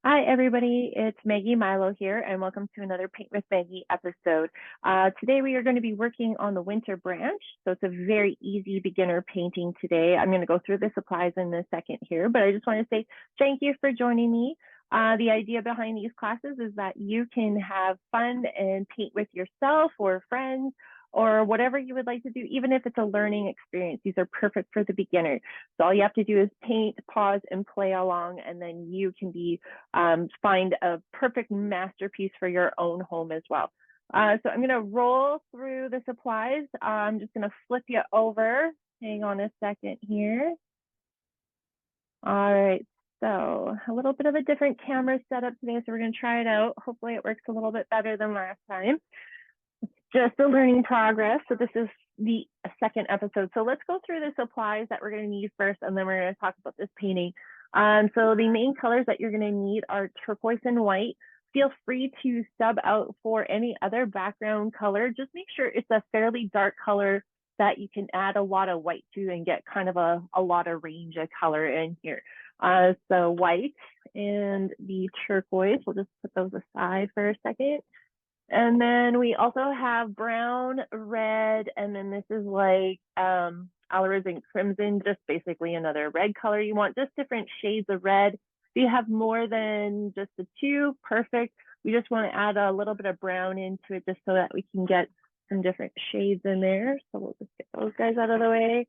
Hi, everybody. It's Maggie Milo here, and welcome to another Paint with Maggie episode. Today, we are going to be working on the winter branch. So it's a very easy beginner painting today. I'm going to go through the supplies in a second here, but I just want to say thank you for joining me. The idea behind these classes is that you can have fun and paint with yourself or friends or whatever you would like to do, even if it's a learning experience. These are perfect for the beginner. So all you have to do is paint, pause, and play along, and then you can be find a perfect masterpiece for your own home as well. So I'm going to roll through the supplies. I'm just going to flip you over. Hang on a second here. All right, so a little bit of a different camera setup today, so we're going to try it out. Hopefully it works a little bit better than last time. Just a learning progress. So this is the second episode. So let's go through the supplies that we're going to need first, and then we're going to talk about this painting. So the main colors that you're going to need are turquoise and white. Feel free to sub out for any other background color. Just make sure it's a fairly dark color that you can add a lot of white to and get kind of a lot of range of color in here. So white and the turquoise, we'll just put those aside for a second. And then we also have brown, red, and then this is like alizarin crimson, just basically another red color. You want just different shades of red. If you have more than just the two, perfect. We just want to add a little bit of brown into it just so that we can get some different shades in there. So we'll just get those guys out of the way.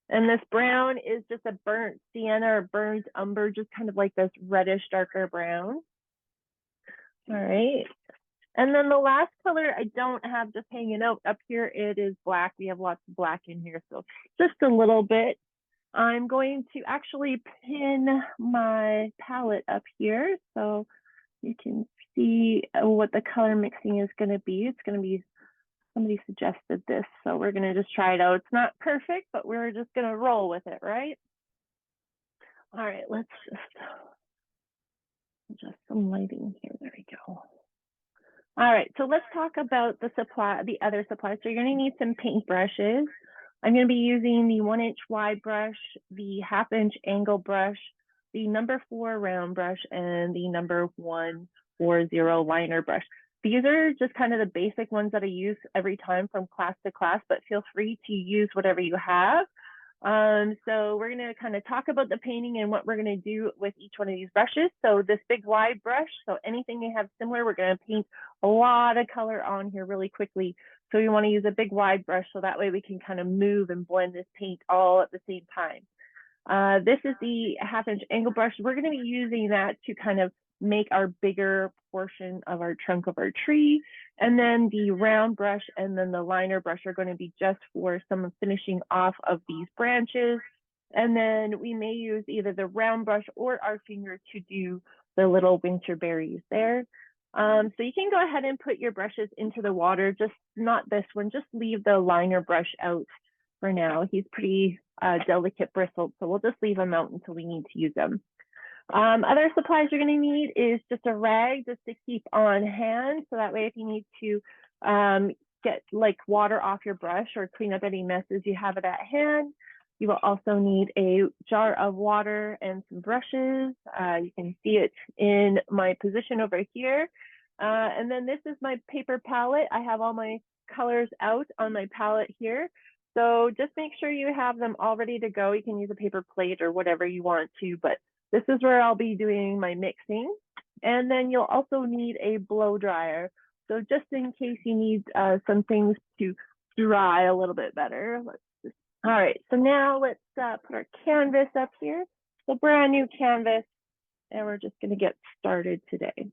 And this brown is just a burnt sienna or burnt umber, just kind of like this reddish, darker brown. All right. And then the last color I don't have just hanging out up here, it is black. We have lots of black in here, so just a little bit. I'm going to actually pin my palette up here so you can see what the color mixing is going to be. It's going to be, somebody suggested this, so we're going to just try it out. It's not perfect, but we're just going to roll with it, right? All right, let's just adjust some lighting here. There we go. All right, so let's talk about the other supplies. So you're going to need some paint brushes. I'm going to be using the 1-inch wide brush, the 1/2-inch angle brush, the number 4 round brush, and the number 140 liner brush. These are just kind of the basic ones that I use every time from class to class, but feel free to use whatever you have. So we're going to kind of talk about the painting and what we're going to do with each one of these brushes. So this big wide brush, so anything you have similar, we're going to paint a lot of color on here really quickly. So we want to use a big wide brush so that way we can kind of move and blend this paint all at the same time. This is the 1/2-inch angle brush. We're going to be using that to kind of make our bigger portion of our trunk of our tree. And then the round brush and then the liner brush are going to be just for some finishing off of these branches. And then we may use either the round brush or our finger to do the little winter berries there. So you can go ahead and put your brushes into the water, just not this one, just leave the liner brush out for now. He's pretty delicate bristled, so we'll just leave him out until we need to use them. Other supplies you're going to need is just a rag just to keep on hand. So that way, if you need to get like water off your brush or clean up any messes, you have it at hand. You will also need a jar of water and some brushes. You can see it in my position over here. And then this is my paper palette. I have all my colors out on my palette here. So just make sure you have them all ready to go. You can use a paper plate or whatever you want to, but this is where I'll be doing my mixing. And then you'll also need a blow dryer. So just in case you need some things to dry a little bit better. All right, so now let's put our canvas up here. So brand new canvas, and we're just gonna get started today.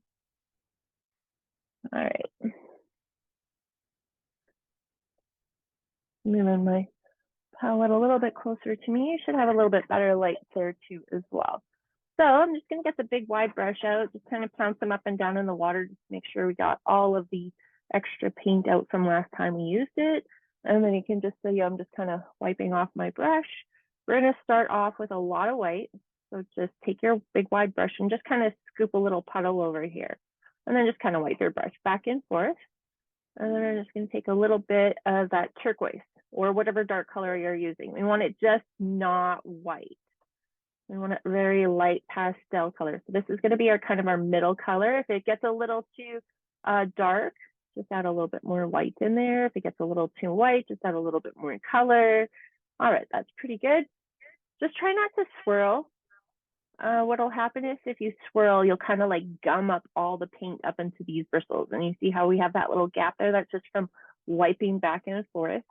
All right. Moving my palette a little bit closer to me. You should have a little bit better light there too as well. So I'm just going to get the big wide brush out, just kind of pounce them up and down in the water, just to make sure we got all of the extra paint out from last time we used it. And then you can just see I'm just kind of wiping off my brush. We're going to start off with a lot of white. So just take your big wide brush and just kind of scoop a little puddle over here. And then just kind of wipe your brush back and forth. And then I'm just going to take a little bit of that turquoise or whatever dark color you're using. We want it just not white. We want a very light pastel color. So this is going to be our kind of our middle color. If it gets a little too dark, just add a little bit more white in there. If it gets a little too white, just add a little bit more color. All right, that's pretty good. Just try not to swirl. What'll happen is if you swirl, you'll kind of like gum up all the paint up into these bristles. And you see how we have that little gap there? That's just from wiping back and forth.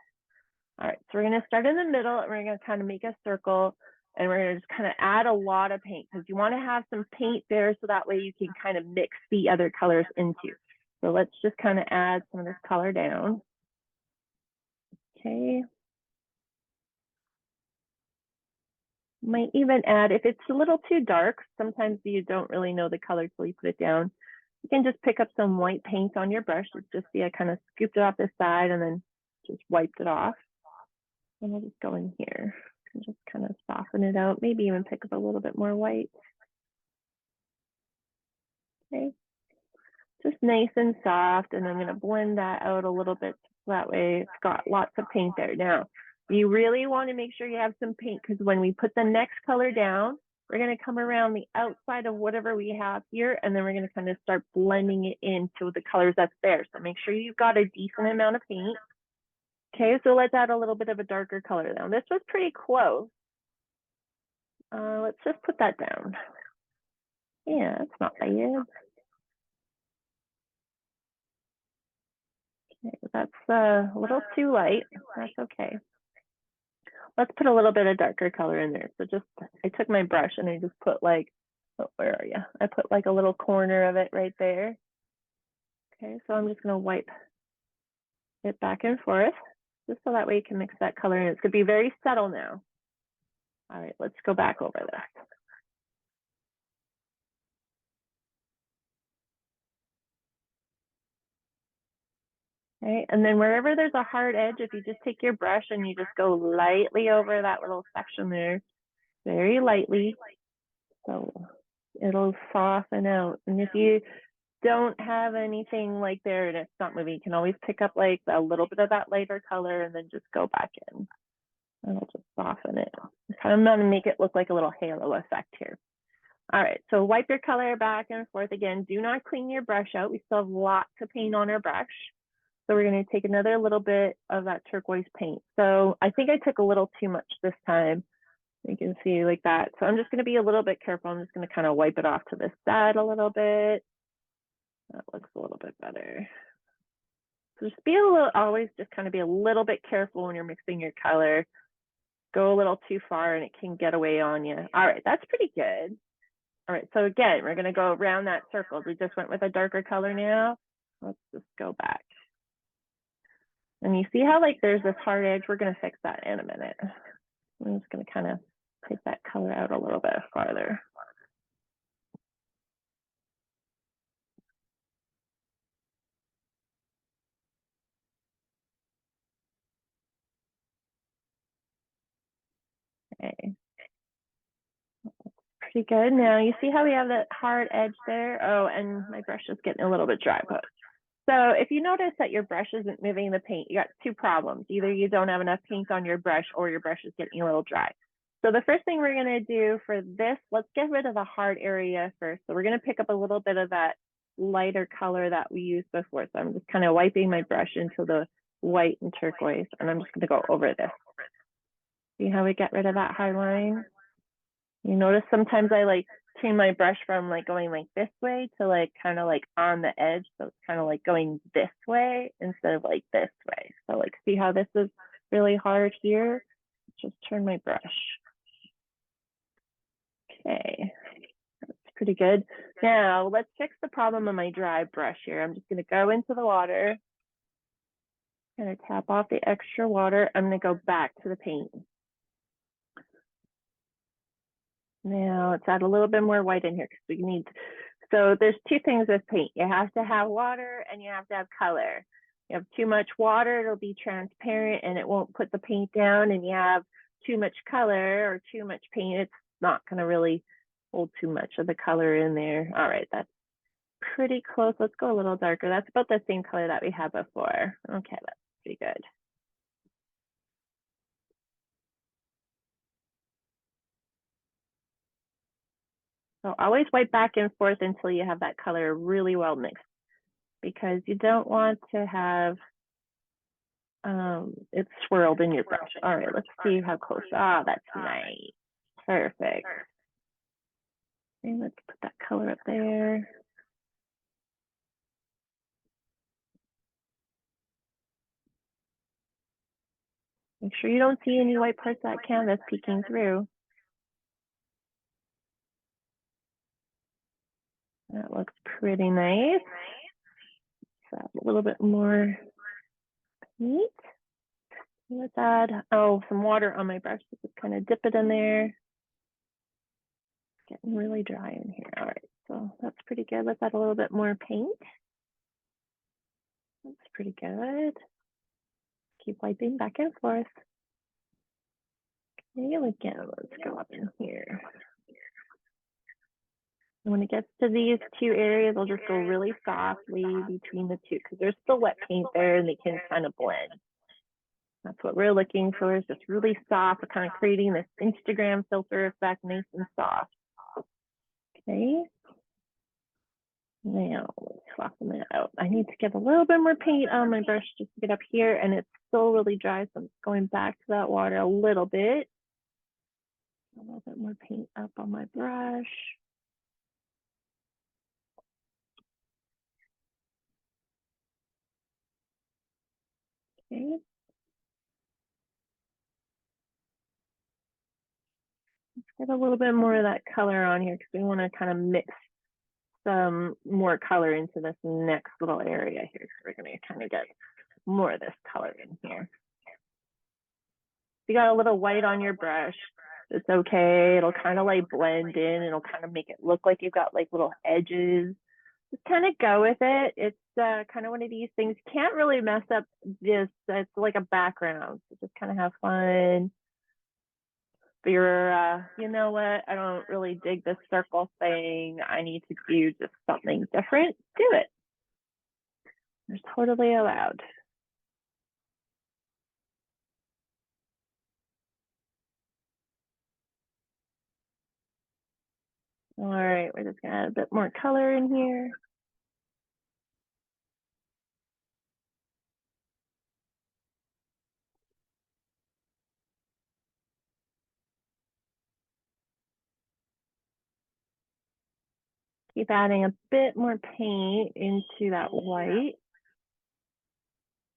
All right, so we're going to start in the middle and we're going to kind of make a circle and we're going to just kind of add a lot of paint because you want to have some paint there so that way you can kind of mix the other colors into. So let's just kind of add some of this color down. Okay. Might even add, if it's a little too dark, sometimes you don't really know the color till you put it down. You can just pick up some white paint on your brush. Just see I kind of scooped it off this side and then just wiped it off. And I'll just go in here and just kind of soften it out. Maybe even pick up a little bit more white. Okay. Just nice and soft. And I'm going to blend that out a little bit. So that way it's got lots of paint there. Now, you really want to make sure you have some paint because when we put the next color down, we're going to come around the outside of whatever we have here, and then we're going to kind of start blending it into the colors that's there. So make sure you've got a decent amount of paint. Okay, so let's add a little bit of a darker color now. This was pretty close. Let's just put that down. Yeah, it's not bad. Okay, that's a little too light. That's okay. Let's put a little bit of darker color in there. So just, I took my brush and I just put like, oh, where are you? I put like a little corner of it right there. Okay, so I'm just gonna wipe it back and forth, just so that way you can mix that color in. It's gonna be very subtle now. All right, let's go back over this. All right, and then wherever there's a hard edge, if you just take your brush and you just go lightly over that little section there, very lightly, so it'll soften out. And if you don't have anything like there and it's not moving, you can always pick up like a little bit of that lighter color and then just go back in. And it'll just soften it. I'm gonna make it look like a little halo effect here. All right, so wipe your color back and forth again. Do not clean your brush out. We still have lots of paint on our brush. So we're going to take another little bit of that turquoise paint. So I think I took a little too much this time. You can see like that. So I'm just going to be a little bit careful. I'm just going to kind of wipe it off to the side a little bit. That looks a little bit better. So just be a little, always just kind of be a little bit careful when you're mixing your color. Go a little too far and it can get away on you. All right, that's pretty good. All right, so again, we're going to go around that circle. We just went with a darker color now. Let's just go back. And you see how like there's this hard edge? We're going to fix that in a minute. I'm just going to kind of take that color out a little bit farther. Okay. Pretty good. Now you see how we have that hard edge there? Oh, and my brush is getting a little bit dry. But so if you notice that your brush isn't moving the paint, you got two problems. Either you don't have enough paint on your brush or your brush is getting a little dry. So the first thing we're going to do for this, let's get rid of the hard area first. So we're going to pick up a little bit of that lighter color that we used before. So I'm just kind of wiping my brush into the white and turquoise, and I'm just going to go over this. See how we get rid of that high line? You notice sometimes I like turn my brush from like going like this way to like kind of like on the edge. So it's kind of like going this way instead of like this way. So like see how this is really hard here? Just turn my brush. Okay, that's pretty good. Now let's fix the problem of my dry brush here. I'm just gonna go into the water. Gonna tap off the extra water. I'm gonna go back to the paint. Now let's add a little bit more white in here because we need, so there's two things with paint. You have to have water and you have to have color. You have too much water, it'll be transparent and it won't put the paint down, and you have too much color or too much paint, it's not gonna really hold too much of the color in there. All right, that's pretty close. Let's go a little darker. That's about the same color that we had before. Okay, that's pretty good. So always wipe back and forth until you have that color really well mixed, because you don't want to have it swirled in your brush. All right, let's see how close. Ah, that's nice. Perfect. And let's put that color up there. Make sure you don't see any white parts of that canvas peeking through. That looks pretty nice. So add a little bit more paint. Let's add, some water on my brush. Just kind of dip it in there. It's getting really dry in here. All right, so that's pretty good. Let's add a little bit more paint. That's pretty good. Keep wiping back and forth. Okay, again, let's go up in here. And when it gets to these two areas, I'll just go really softly between the two, because there's still wet paint there and they can kind of blend. That's what we're looking for, is just really soft, kind of creating this Instagram filter effect, nice and soft. Okay. Now let's soften that out. I need to get a little bit more paint on my brush just to get up here, and it's still really dry, so I'm going back to that water a little bit. A little bit more paint up on my brush. Okay. Let's get a little bit more of that color on here, because we want to kind of mix some more color into this next little area here. So we're going to kind of get more of this color in here. If you got a little white on your brush, it's okay. It'll kind of like blend in. It'll kind of make it look like you've got like little edges. Just kind of go with it. It's kind of one of these things. You can't really mess up this. It's like a background. So just kind of have fun. But you're, you know what? I don't really dig this circle thing. I need to do just something different. Do it. You're totally allowed. All right, we're just gonna add a bit more color in here. Keep adding a bit more paint into that white.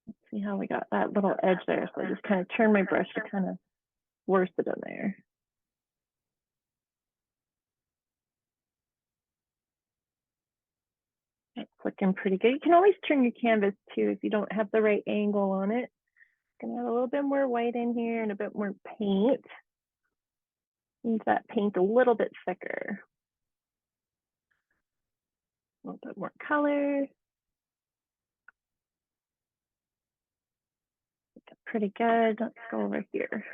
Let's see how we got that little edge there. So I just kind of turn my brush to kind of force it in there. That's looking pretty good. You can always turn your canvas too if you don't have the right angle on it. Gonna add a little bit more white in here and a bit more paint. Use that paint a little bit thicker. A little bit more color. Pretty good. Let's go over here.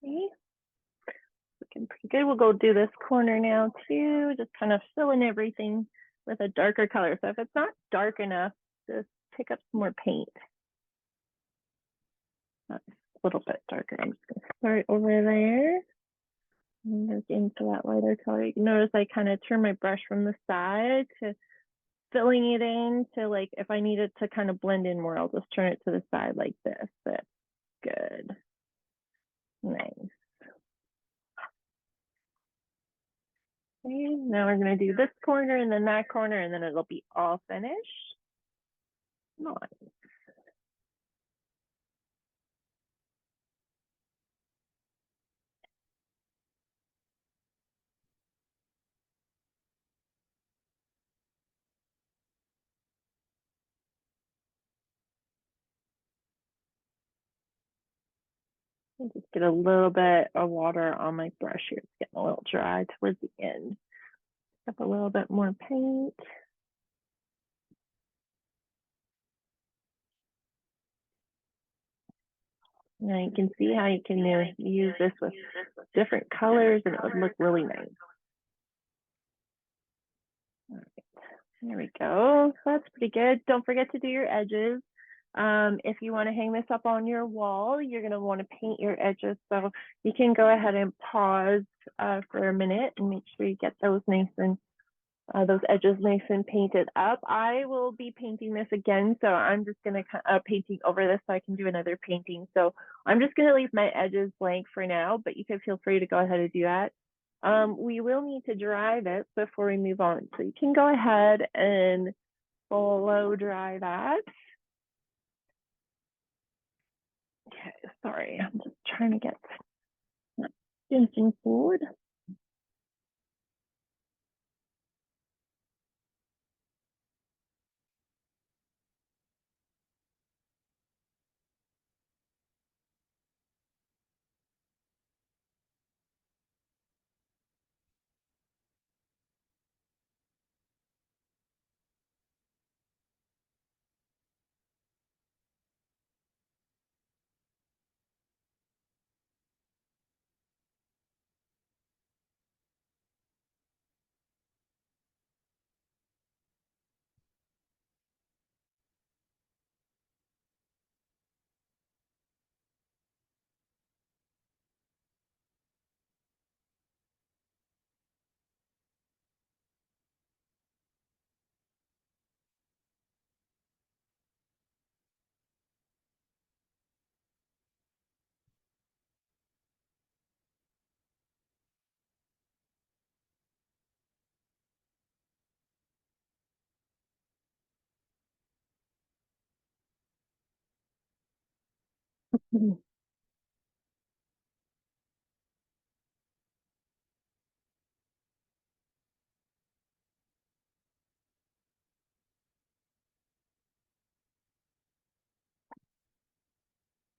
Okay. Looking pretty good. We'll go do this corner now too. Just kind of fill in everything with a darker color. So if it's not dark enough, just pick up some more paint. That's a little bit darker. I'm just gonna start over there. And move into that lighter color. You can notice I kind of turn my brush from the side to filling it in to, like, if I need it to kind of blend in more, I'll just turn it to the side like this. That's good. Nice. Okay, now we're gonna do this corner and then that corner, and then it'll be all finished. Nice. I'll just get a little bit of water on my brush here. It's getting a little dry towards the end. Up a little bit more paint. Now you can see how you can use this with different colors and it would look really nice. All right. There we go. That's pretty good. Don't forget to do your edges. If you want to hang this up on your wall, you're going to want to paint your edges. So you can go ahead and pause for a minute and make sure you get those nice and those edges nice and painted up. I will be painting this again, so I'm just going to painting over this so I can do another painting. So I'm just going to leave my edges blank for now, but you can feel free to go ahead and do that. We will need to dry this before we move on. So you can go ahead and blow dry that. Okay, sorry, I'm just trying to get forward.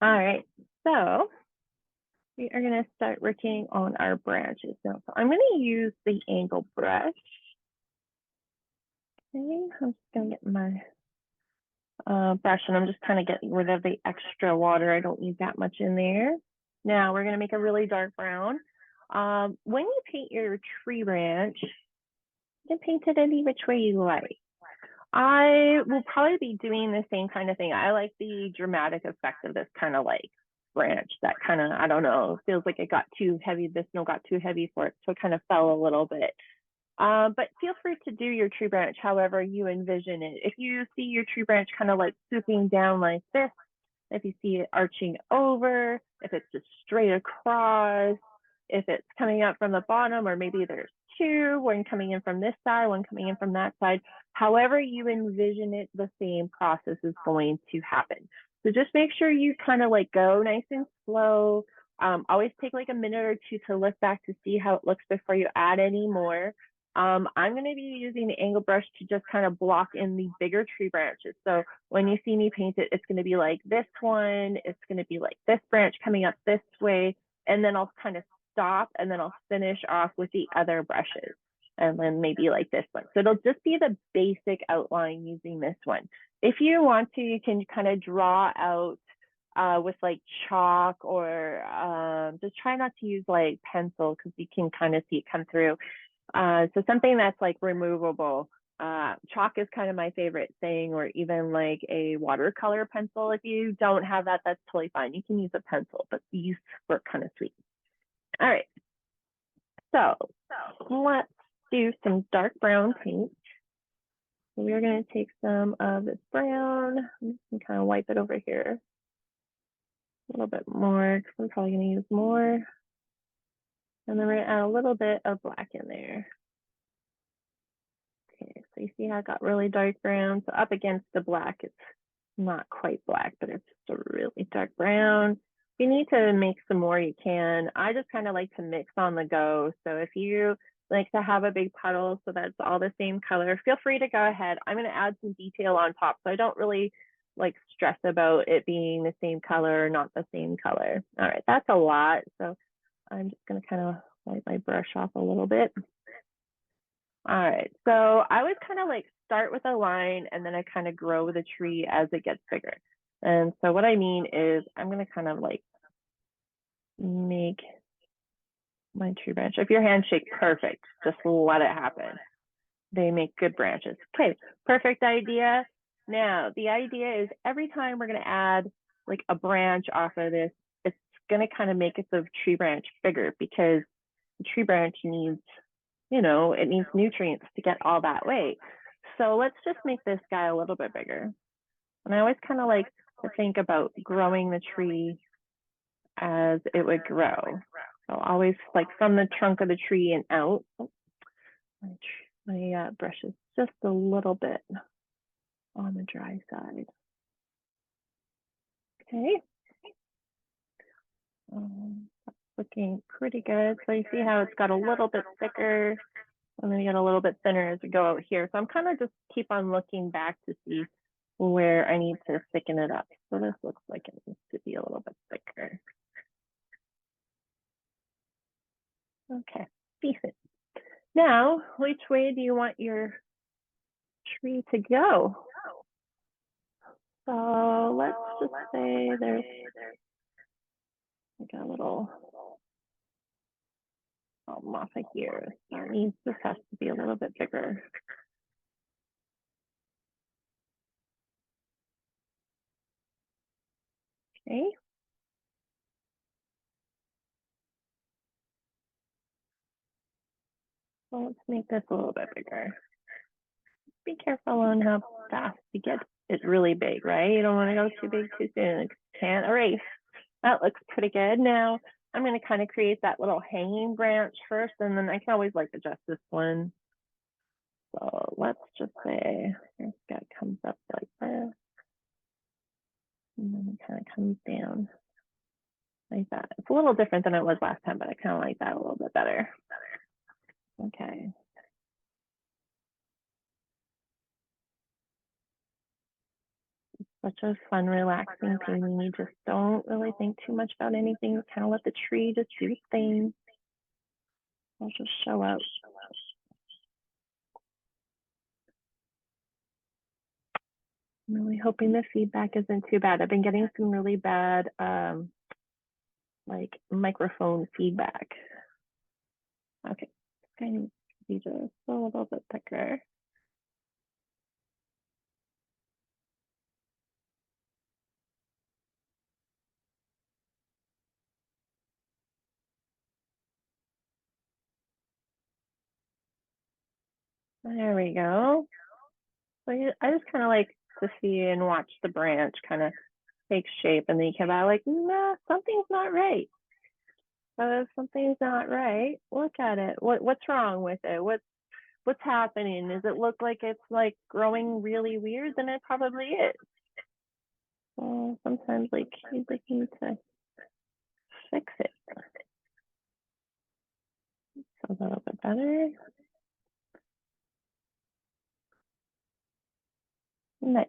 All right, so we are going to start working on our branches now. So I'm going to use the angle brush. Okay, I'm just going to get my brush and I'm just kind of getting rid of the extra water. I don't need that much in there. Now we're going to make a really dark brown. When you paint your tree branch, you can paint it any which way you like. I will probably be doing the same kind of thing. I like the dramatic effect of this kind of like branch that kind of, I don't know, feels like it got too heavy. This note got too heavy for it, so it kind of fell a little bit. But feel free to do your tree branch however you envision it. If you see your tree branch kind of like swooping down like this, if you see it arching over, if it's just straight across, if it's coming up from the bottom, or maybe there's two, one coming in from this side, one coming in from that side, however you envision it, the same process is going to happen. So just make sure you kind of like go nice and slow. Always take like a minute or two to look back to see how it looks before you add any more. I'm going to be using the angle brush to just kind of block in the bigger tree branches. So when you see me paint it, it's going to be like this one, it's going to be like this branch coming up this way, and then I'll kind of stop and then I'll finish off with the other brushes. And then maybe like this one. So it'll just be the basic outline using this one. If you want to, you can kind of draw out with like chalk or just try not to use like pencil because you can kind of see it come through. So something that's like removable. Chalk is kind of my favorite thing, or even like a watercolor pencil. If you don't have that, that's totally fine. You can use a pencil, but these work kind of sweet. All right, so let's do some dark brown paint. So we're going to take some of this brown and kind of wipe it over here a little bit more because I'm probably going to use more. And then we're going to add a little bit of black in there. Okay, so you see how it got really dark brown. So up against the black, it's not quite black, but it's just a really dark brown. If you need to make some more, you can. I just kind of like to mix on the go. So if you like to have a big puddle so that's all the same color, feel free to go ahead. I'm going to add some detail on top, so I don't really like stress about it being the same color or not the same color. All right, that's a lot. So I'm just going to kind of wipe my brush off a little bit. All right, so I would kind of like start with a line and then I kind of grow the tree as it gets bigger. And so what I mean is I'm gonna kind of like make my tree branch. If your hands shake, perfect, just let it happen. They make good branches. Okay, perfect idea. Now, the idea is every time we're going to add like a branch off of this, it's going to kind of make the tree branch bigger because the tree branch needs, it needs nutrients to get all that way. So let's just make this guy a little bit bigger. And I always kind of like to think about growing the tree as it would grow. So always like from the trunk of the tree and out. Oh, my brush is just a little bit on the dry side. Okay. Looking pretty good. So you see how it's got a little bit thicker and then you get a little bit thinner as we go out here. So I'm kind of just keep on looking back to see where I need to thicken it up. So this looks like it needs to be a little bit thicker. Okay, decent. Now, which way do you want your tree to go? So let's just say there's like a little off of here. That means this has to be a little bit bigger. Okay. So let's make this a little bit bigger. Be careful on how fast you get it really big, right? You don't want to go too big too soon. It can't erase. That looks pretty good. Now I'm going to kind of create that little hanging branch first, and then I can always like adjust this one. So let's just say this guy comes up like this, and then it kind of comes down like that. It's a little different than it was last time, but I kind of like that a little bit better. Okay. Such a fun, relaxing painting. You just don't really think too much about anything. You kind of let the tree just do its thing. I'll just show up. I'm really hoping the feedback isn't too bad. I've been getting some really bad like microphone feedback. Okay, I need to be just a little bit thicker. There we go. So I just kind of like to see and watch the branch kind of take shape, and then you come out like, nah, something's not right. So if something's not right, look at it. What's wrong with it? What's happening? Does it look like it's like growing really weird? Then it probably is. So sometimes like you need to fix it. So a little bit better. Nice.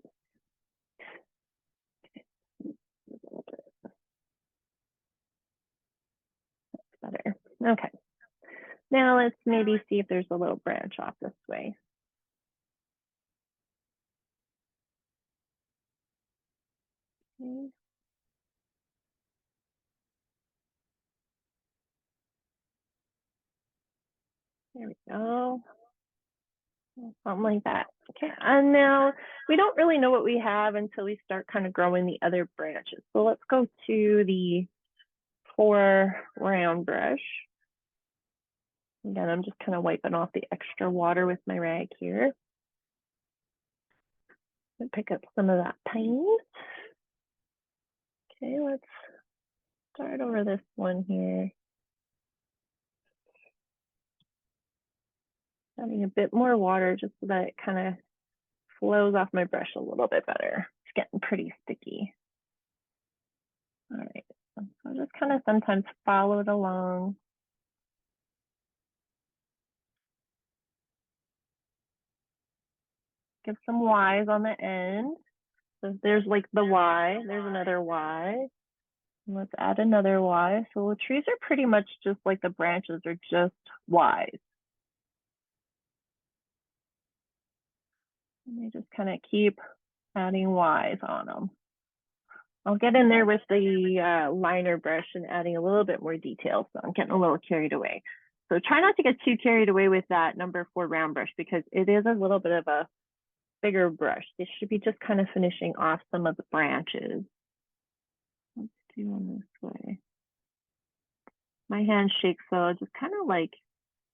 A little bit better. Okay. Now let's maybe see if there's a little branch off this way. Okay. There we go. Something like that. Okay, and now we don't really know what we have until we start kind of growing the other branches. So let's go to the 4 round brush. Again, I'm just kind of wiping off the extra water with my rag here. And pick up some of that paint. Okay, let's start over this one here. Adding a bit more water just so that it kind of flows off my brush a little bit better. It's getting pretty sticky. All right, so I'll just kind of sometimes follow it along. Give some Y's on the end. So there's like the Y, there's another Y. And let's add another Y. So the trees are pretty much just like the branches are just Y's. And they just kind of keep adding Y's on them. I'll get in there with the liner brush and adding a little bit more detail. So I'm getting a little carried away. So try not to get too carried away with that number 4 round brush because it is a little bit of a bigger brush. This should be just kind of finishing off some of the branches. Let's do them this way. My hand shakes, so just kind of like,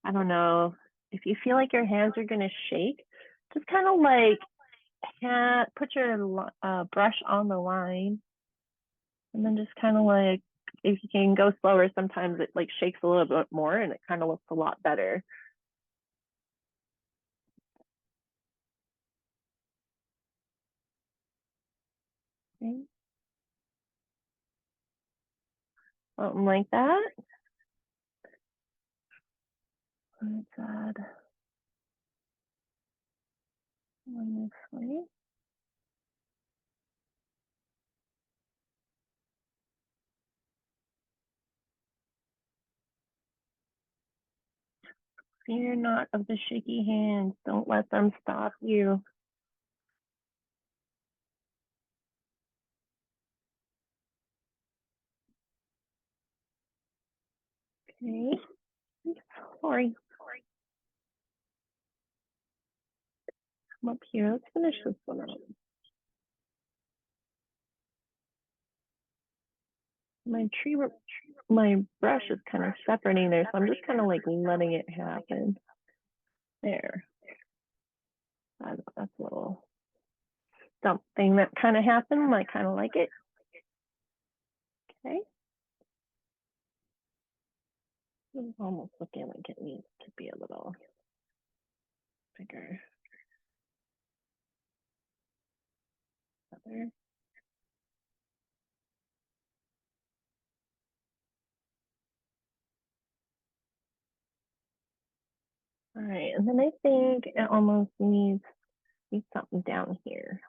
I don't know, if you feel like your hands are going to shake, just kind of like put your brush on the line and then just kind of like, if you can go slower, sometimes it like shakes a little bit more and it kind of looks a lot better. Okay. Something like that. Let's add one this way. Fear not of the shaky hands. Don't let them stop you. Okay. Sorry. Come up here. Let's finish this one up. My brush is kind of separating there, so I'm just kind of like letting it happen. There. I don't know, that's a little something that kind of happened. I kind of like it. Okay. It's almost looking like it needs to be a little bigger. Other. All right, and then I think it almost needs something down here.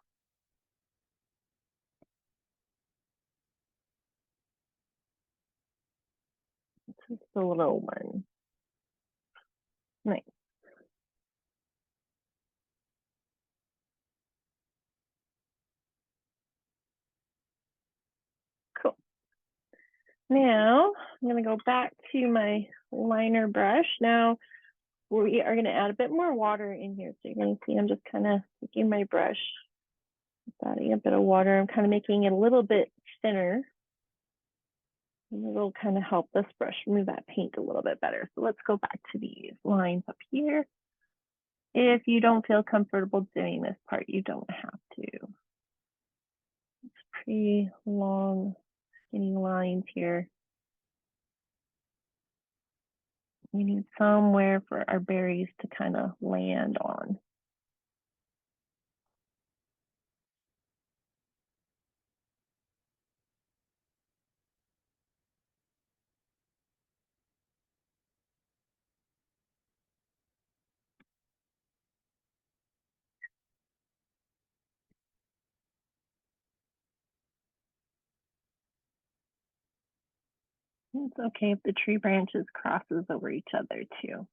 Just a little one. Nice. Cool. Now I'm going to go back to my liner brush. Now we are going to add a bit more water in here. So you're going to see I'm just kind of taking my brush, adding a bit of water. I'm kind of making it a little bit thinner. And it'll kind of help this brush move that paint a little bit better. So let's go back to these lines up here. If you don't feel comfortable doing this part, you don't have to. It's pretty long, skinny lines here. We need somewhere for our berries to kind of land on. It's okay if the tree branches crosses over each other too.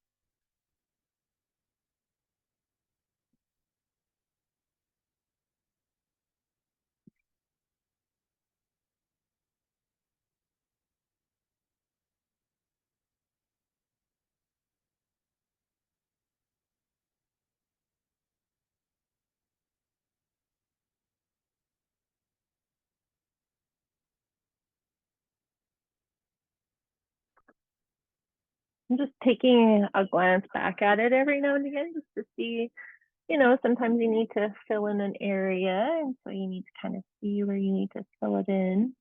I'm just taking a glance back at it every now and again just to see, you know, sometimes you need to fill in an area, and so you need to kind of see where you need to fill it in.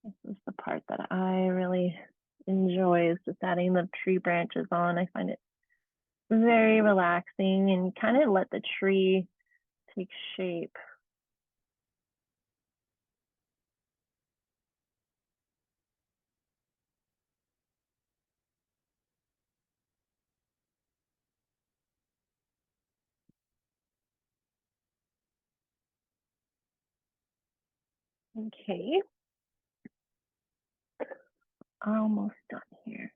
This is the part that I really enjoy, is just adding the tree branches on. I find it very relaxing and kind of let the tree take shape. Okay, almost done here.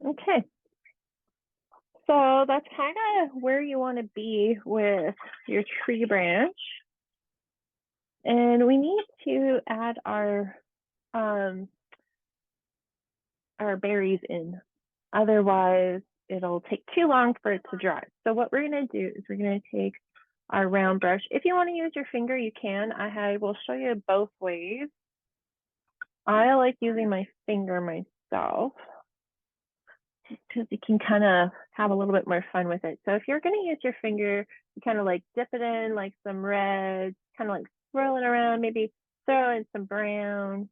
Okay, so that's kind of where you want to be with your tree branch. And we need to add our berries in. Otherwise, it'll take too long for it to dry. So what we're going to do is we're going to take our round brush. If you want to use your finger, you can. I will show you both ways. I like using my finger myself because you can kind of have a little bit more fun with it. So if you're going to use your finger, you kind of like dip it in like some red, kind of like swirl it around, maybe throw in some brown,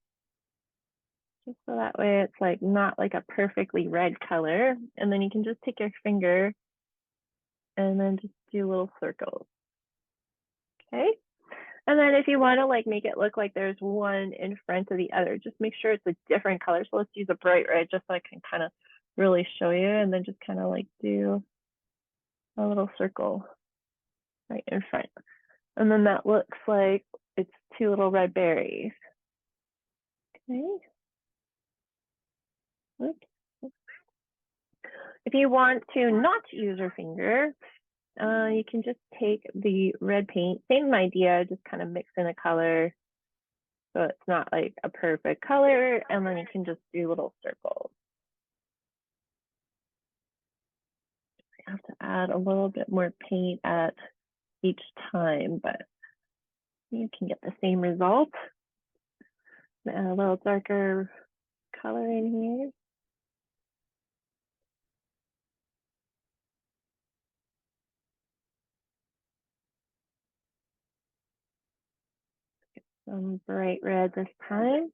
just so that way it's like not like a perfectly red color. And then you can just take your finger and then just do little circles. Okay. And then if you want to like make it look like there's one in front of the other, just make sure it's a different color. So let's use a bright red just so I can kind of really show you, and then just kind of like do a little circle right in front. And then that looks like it's two little red berries. Okay. Oops. If you want to not use your finger, you can just take the red paint, same idea, just kind of mix in a color so it's not like a perfect color, and then you can just do little circles. I have to add a little bit more paint at each time, but you can get the same result. Add a little darker color in here. Some bright red this time.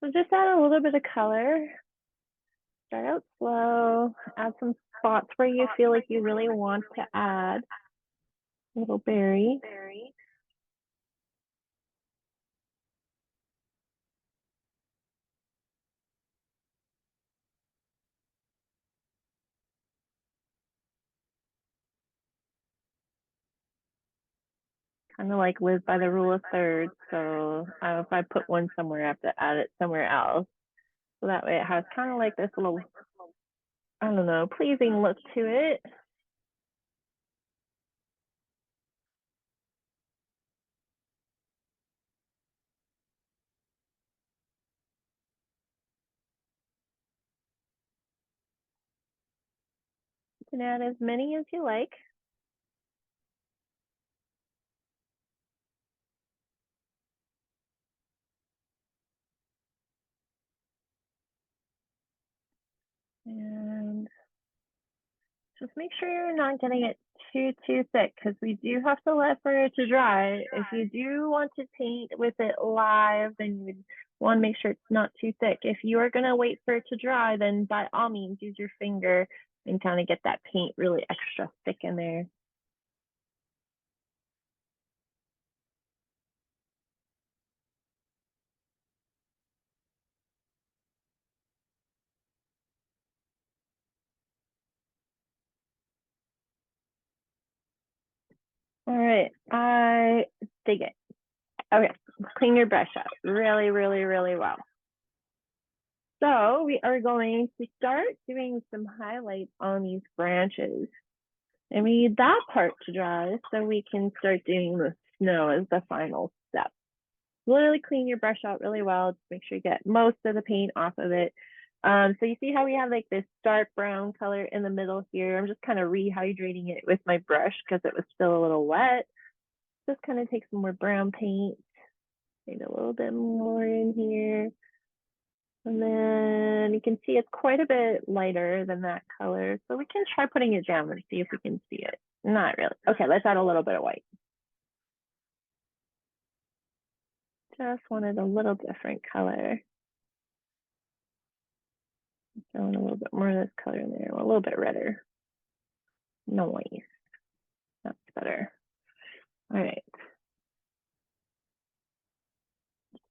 So just add a little bit of color. Start out slow. Add some spots where you feel like you really want to add little berry. Kind of like live by the rule of thirds. So if I put one somewhere, I have to add it somewhere else. So that way it has kind of like this little, I don't know, pleasing look to it. You can add as many as you like. And just make sure you're not getting it too thick, because we do have to let for it to dry. If you do want to paint with it live, then you would want to make sure it's not too thick. If you are going to wait for it to dry, then by all means use your finger and kind of get that paint really extra thick in there. All right, I dig it. Okay, clean your brush out really, really, really well. So we are going to start doing some highlights on these branches. And we need that part to dry so we can start doing the snow as the final step. Literally clean your brush out really well. Just make sure you get most of the paint off of it. So you see how we have like this dark brown color in the middle here. I'm just kind of rehydrating it with my brush because it was still a little wet. Just kind of take some more brown paint, maybe a little bit more in here. And then you can see it's quite a bit lighter than that color. So we can try putting it down and see if we can see it. Not really. Okay, let's add a little bit of white. Just wanted a little different color. Throwing a little bit more of this color in there, a little bit redder. Nice. That's better. All right.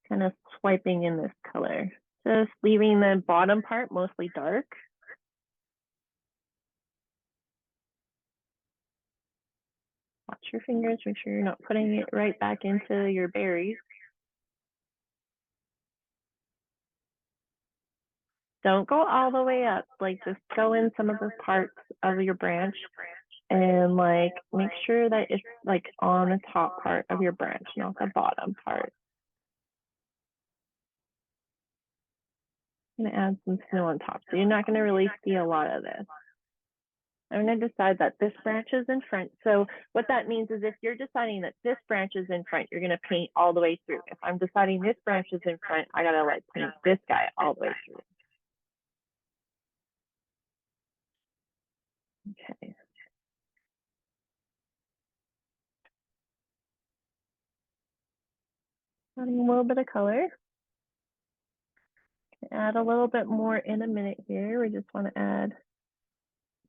Kind of swiping in this color. Just leaving the bottom part mostly dark. Watch your fingers, make sure you're not putting it right back into your berries. Don't go all the way up, like just go in some of the parts of your branch and like make sure that it's like on the top part of your branch, not the bottom part. I'm gonna add some snow on top, so you're not gonna really see a lot of this. I'm going to decide that this branch is in front. So what that means is if you're deciding that this branch is in front, you're going to paint all the way through. If I'm deciding this branch is in front, I got to like paint this guy all the way through. Okay. Adding a little bit of color. Add a little bit more in a minute here. We just want to add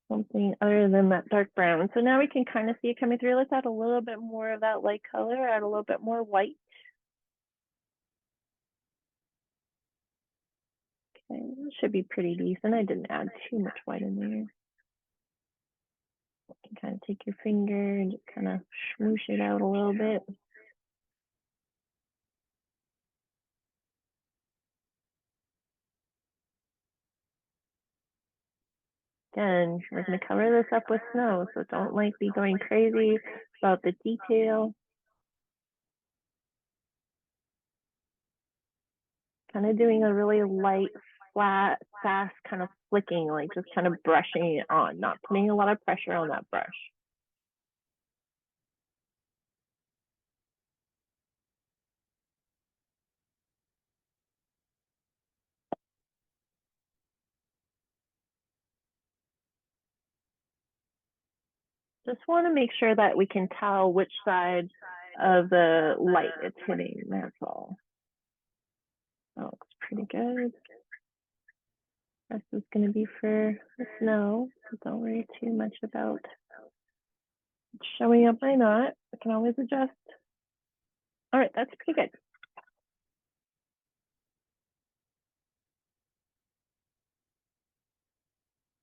something other than that dark brown. So now we can kind of see it coming through. Let's add a little bit more of that light color, add a little bit more white. Okay, that should be pretty decent. I didn't add too much white in there. You can kind of take your finger and just kind of smoosh it out a little bit. Again, we're going to cover this up with snow, so don't like be going crazy about the detail. Kind of doing a really light, flat, fast kind of flicking, like just kind of brushing it on, not putting a lot of pressure on that brush. Just want to make sure that we can tell which side of the light it's hitting, that's all. That looks pretty good. This is going to be for the snow, so don't worry too much about showing up or not. I can always adjust. All right, that's pretty good.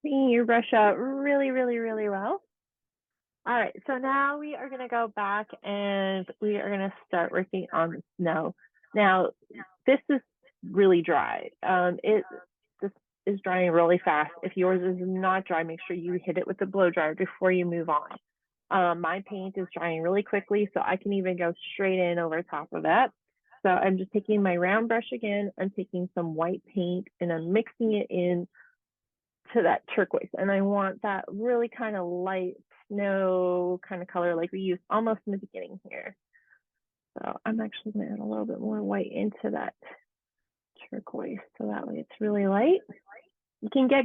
Clean your brush out really, really, really well. All right, so now we are gonna go back and we are gonna start working on the snow. Now, this is really dry. This is drying really fast. If yours is not dry, make sure you hit it with the blow dryer before you move on. My paint is drying really quickly, so I can even go straight in over top of that. So I'm just taking my round brush again, I'm taking some white paint and I'm mixing it in to that turquoise. And I want that really kind of light snow kind of color like we used almost in the beginning here. So I'm actually going to add a little bit more white into that turquoise so that way it's really light. You can get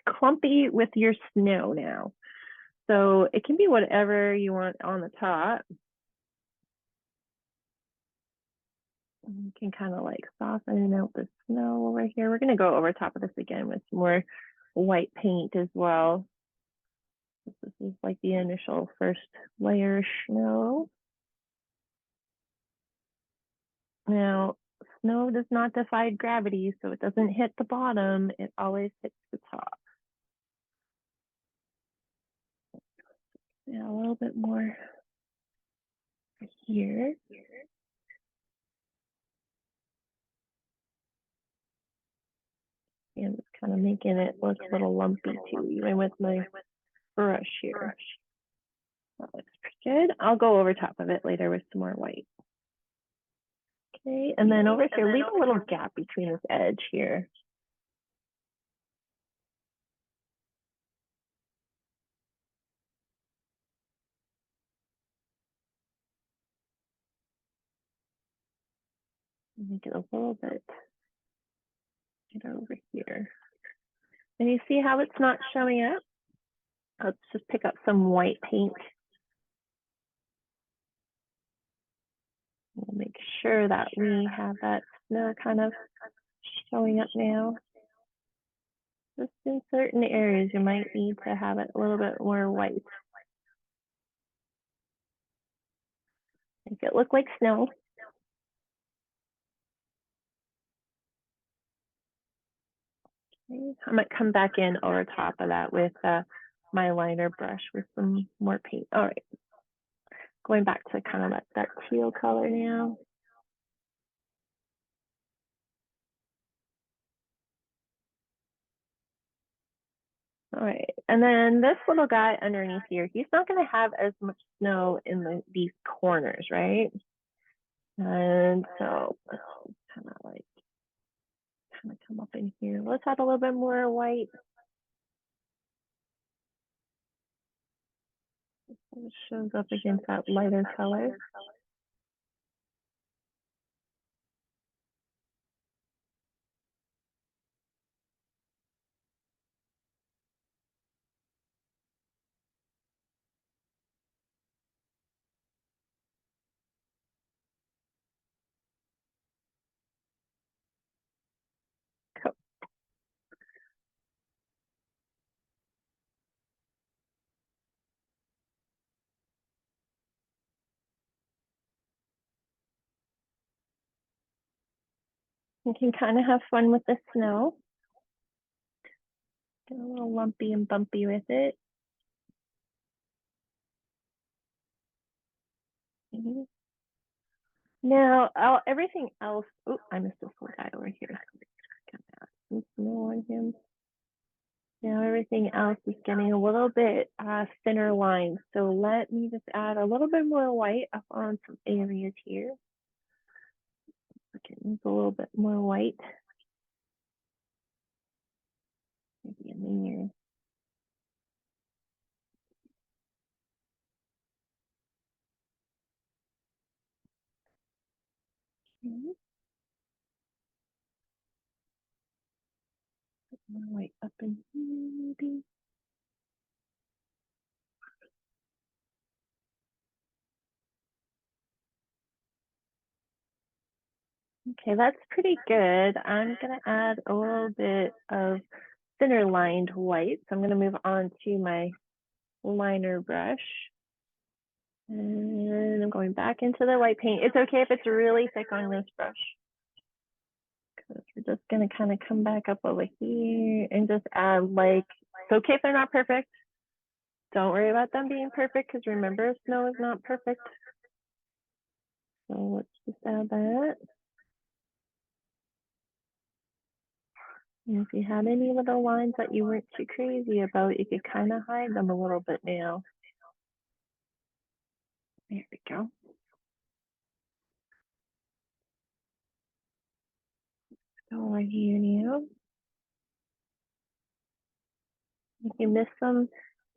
clumpy with your snow now. So it can be whatever you want on the top. You can kind of like soften out the snow over here. We're going to go over top of this again with some more white paint as well. This is like the initial first layer of snow. Now, snow does not defy gravity, so it doesn't hit the bottom, it always hits the top. Yeah, a little bit more here. And it's kind of making it look a little lumpy too, even with my brush here. That looks pretty good. I'll go over top of it later with some more white. Okay, and then over here, leave a little gap between this edge here. Make it a little bit Get over here. And you see how it's not showing up? Let's just pick up some white paint. We'll make sure that we have that snow kind of showing up now. Just in certain areas, you might need to have it a little bit more white. Make it look like snow. Okay. I might come back in over top of that with my liner brush with some more paint. All right, going back to kind of that teal color now. All right, and then this little guy underneath here, he's not going to have as much snow in these corners, right? And so kind of come up in here. Let's add a little bit more white. It shows up against that lighter color. Cool. You can kind of have fun with the snow. Get a little lumpy and bumpy with it. Now, everything else, oh, I missed this little guy over here. Some snow on him. Now everything else is getting a little bit thinner lines. So let me just add a little bit more white up on some areas here. Okay, needs a little bit more white. Maybe in there. Okay. Put more white up in here, maybe. Okay, that's pretty good. I'm gonna add a little bit of thinner lined white. So I'm gonna move on to my liner brush. And I'm going back into the white paint. It's okay if it's really thick on this brush. Because we're just gonna kind of come back up over here and just add like, it's okay if they're not perfect. Don't worry about them being perfect because remember, snow is not perfect. So let's just add that. And if you had any little lines that you weren't too crazy about, you could kind of hide them a little bit now. There we go. Go over here now. If you miss some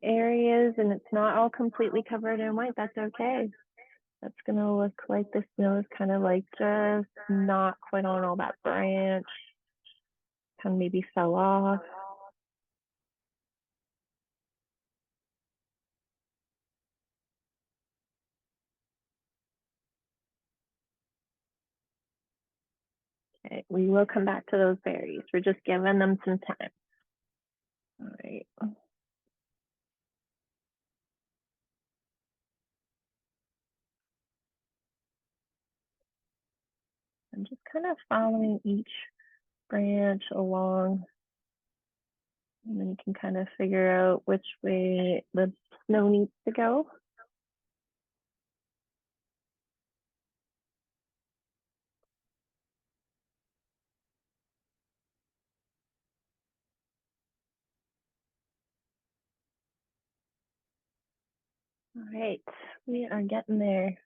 areas and it's not all completely covered in white, that's okay. That's gonna look like the snow is kind of like just not quite on all that branch. Kind of maybe fell off. Okay, we will come back to those berries. We're just giving them some time. All right. I'm just kind of following each branch along, and then you can kind of figure out which way the snow needs to go. All right, we are getting there.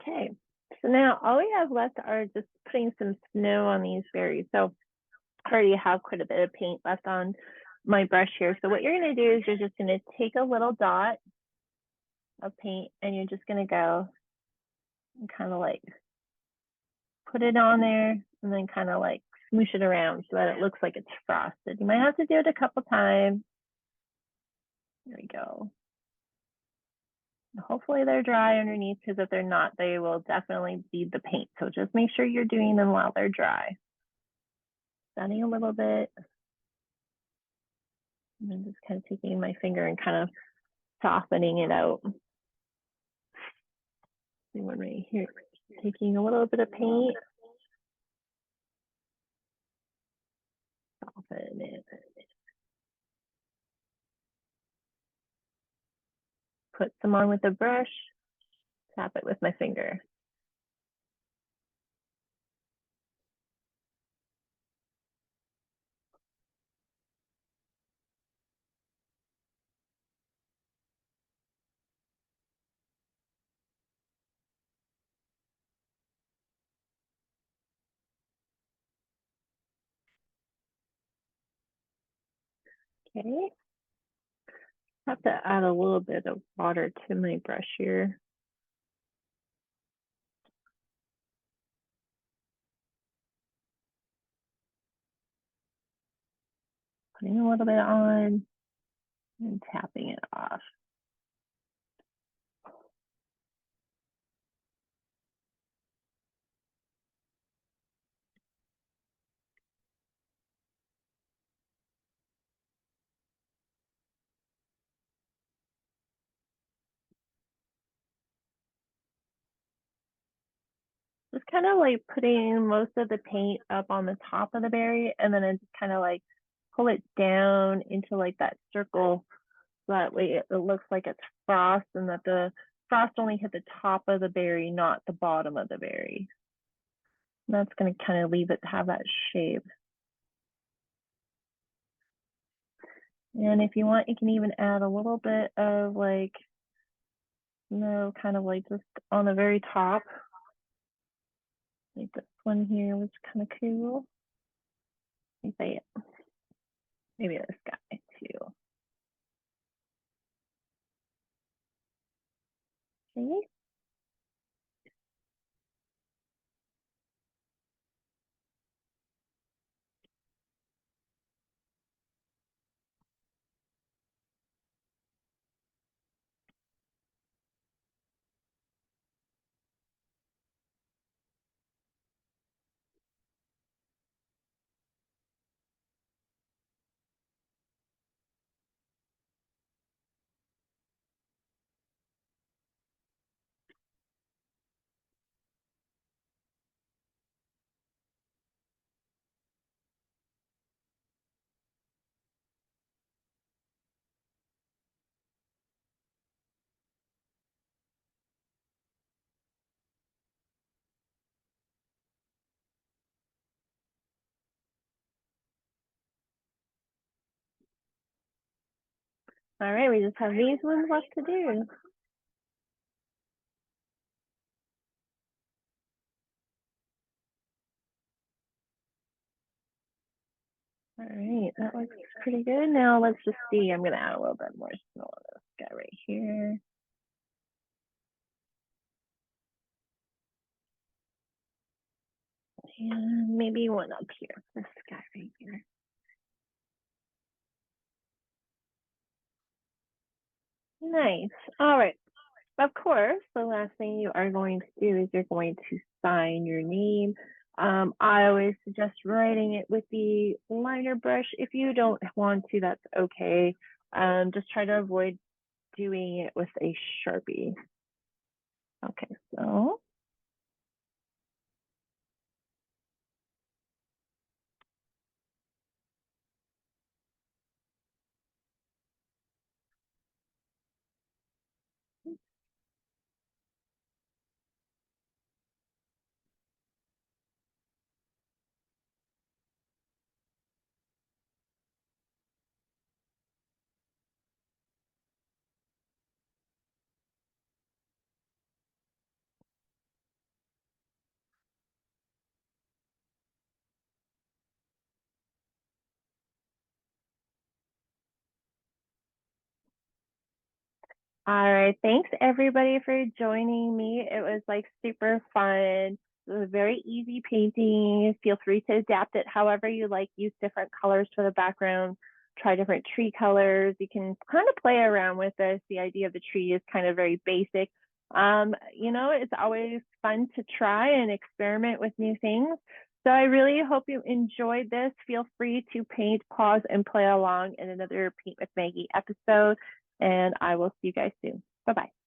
Okay, so now all we have left are just putting some snow on these berries. So I already have quite a bit of paint left on my brush here. So what you're gonna do is you're just gonna take a little dot of paint and you're just gonna go and kind of like put it on there and then kind of like smoosh it around so that it looks like it's frosted. You might have to do it a couple times. There we go. Hopefully they're dry underneath, because if they're not, they will definitely bleed the paint. So just make sure you're doing them while they're dry. Sunning a little bit. And then just kind of taking my finger and kind of softening it out. See one right here. Taking a little bit of paint. Soften it. Put some on with a brush. Tap it with my finger. Okay. Have to add a little bit of water to my brush here. Putting a little bit on and tapping it off. Just kind of like putting most of the paint up on the top of the berry, and then I just kind of like pull it down into like that circle, so that way it looks like it's frost, and that the frost only hit the top of the berry, not the bottom of the berry. And that's going to kind of leave it to have that shape. And if you want, you can even add a little bit of like, kind of like just on the very top. Like this one here was kind of cool. Let me say it. Maybe this guy too. Okay. All right, we just have these ones left to do. All right, that looks pretty good. Now let's just see. I'm gonna add a little bit more snow on this guy right here. And maybe one up here, this guy right here. Nice. All right. Of course, the last thing you are going to do is you're going to sign your name. I always suggest writing it with the liner brush. If you don't want to, that's okay. Just try to avoid doing it with a Sharpie. Okay, so All right. Thanks everybody for joining me. It was like super fun. It was a very easy painting. Feel free to adapt it however you like. Use different colors for the background. Try different tree colors. You can kind of play around with this. The idea of the tree is kind of very basic. It's always fun to try and experiment with new things. So I really hope you enjoyed this. Feel free to paint, pause, and play along in another Paint with Maggie episode and I will see you guys soon. Bye bye.